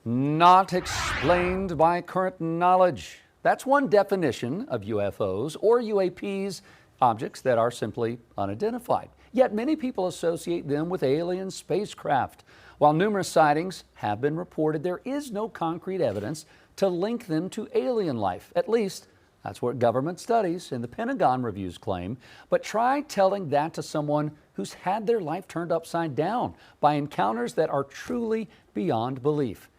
Not explained by current knowledge. That's one definition of UFOs or UAPs, objects that are simply unidentified. Yet many people associate them with alien spacecraft. While numerous sightings have been reported, there is no concrete evidence to link them to alien life. At least, that's what government studies and the Pentagon reviews claim. But try telling that to someone who's had their life turned upside down by encounters that are truly beyond belief.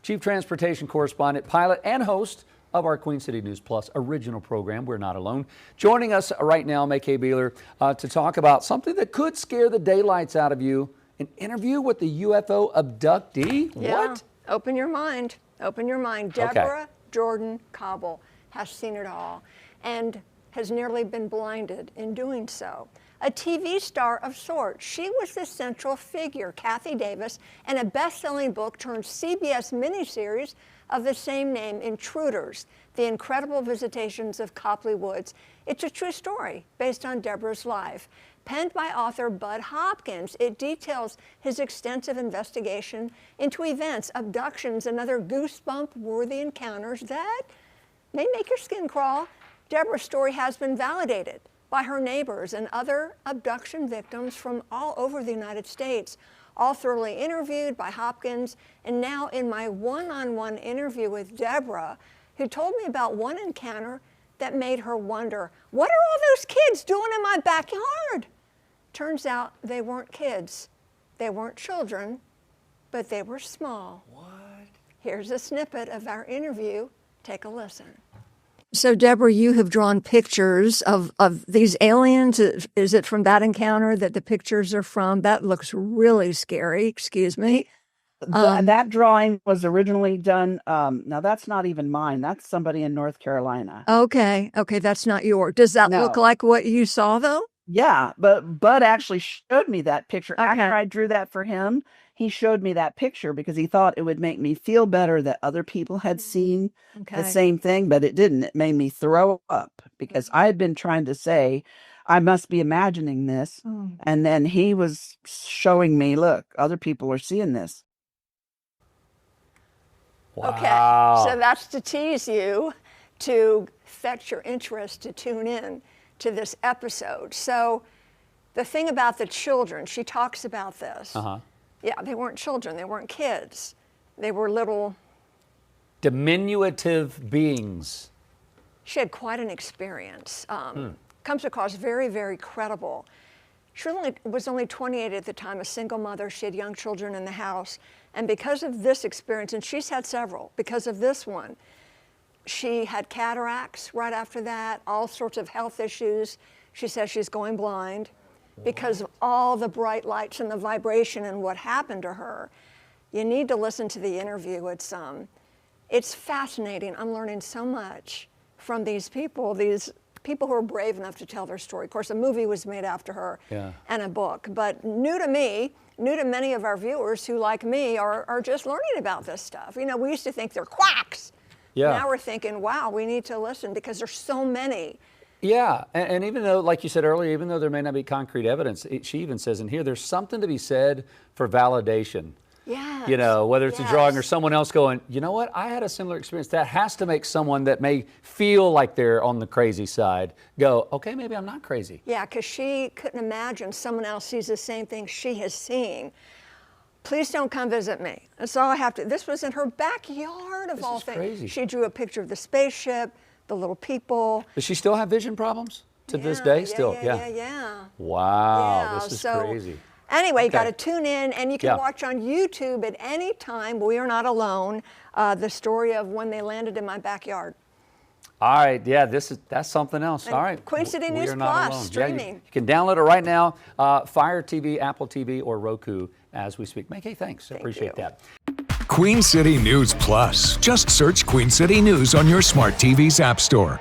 Chief Transportation Correspondent, pilot, and host of our Queen City News Plus original program, We're Not Alone. Joining us right now, May-Kay Beeler, to talk about something that could scare the daylights out of you, an interview with the UFO abductee. Yeah. What? Open your mind. Open your mind. Deborah Jordan Cobble has seen it all and has nearly been blinded in doing so. A TV star of sorts. She was the central figure, Kathy Davis, in a best-selling book turned CBS miniseries of the same name, Intruders, The Incredible Visitations of Copley Woods. It's a true story based on Deborah's life. Penned by author Bud Hopkins, it details his extensive investigation into events, abductions, and other goosebump-worthy encounters that may make your skin crawl. Deborah's story has been validated by her neighbors and other abduction victims from all over the United States, all thoroughly interviewed by Hopkins. And now in my one-on-one interview with Deborah, who told me about one encounter that made her wonder, what are all those kids doing in my backyard? Turns out they weren't kids. They weren't children, but they were small. What? Here's a snippet of our interview. Take a listen. So, Deborah, you have drawn pictures of these aliens. Is it from that encounter that the pictures are from? That looks really scary. Excuse me. That drawing was originally done. Now, that's not even mine. That's somebody in North Carolina. Okay, that's not yours. Does that look like what you saw, though? Yeah, but Bud actually showed me that picture. Okay. After I drew that for him, he showed me that picture because he thought it would make me feel better that other people had seen the same thing, but it didn't. It made me throw up because I had been trying to say, I must be imagining this. And then he was showing me, look, other people are seeing this. Wow. Okay, so that's to tease you, to fetch your interest to tune in to this episode. So the thing about the children, she talks about this. Yeah, they weren't children, they weren't kids. They were little... diminutive beings. She had quite an experience. Comes across very, very credible. She was only 28 at the time, a single mother. She had young children in the house. And because of this experience, and she's had several, because of this one, she had cataracts right after that, all sorts of health issues. She says she's going blind because of all the bright lights and the vibration and what happened to her. You need to listen to the interview. It's fascinating. I'm learning so much from these people who are brave enough to tell their story. Of course, a movie was made after her and a book, but new to me, new to many of our viewers who, like me, are just learning about this stuff. You know, we used to think they're quacks. Yeah. Now we're thinking, wow, we need to listen because there's so many. Yeah, and even though, like you said earlier, even though there may not be concrete evidence, she even says in here, there's something to be said for validation. Yes. You know, whether it's a drawing or someone else going, you know what, I had a similar experience. That has to make someone that may feel like they're on the crazy side go, okay, maybe I'm not crazy. Yeah, because she couldn't imagine someone else sees the same thing she has seen. Please don't come visit me. That's all I have to. This was in her backyard of all things. Crazy. She drew a picture of the spaceship, the little people. Does she still have vision problems to this day? Still, Yeah. Wow, this is crazy. Anyway, you got to tune in, and you can watch on YouTube at any time. We Are Not Alone. The story of when they landed in my backyard. All right, yeah, that's something else. And all right, Queen City News Plus streaming. You can download it right now. Fire TV, Apple TV, or Roku as we speak. May-Kay, thanks. I appreciate that. Queen City News Plus. Just search Queen City News on your smart TV's app store.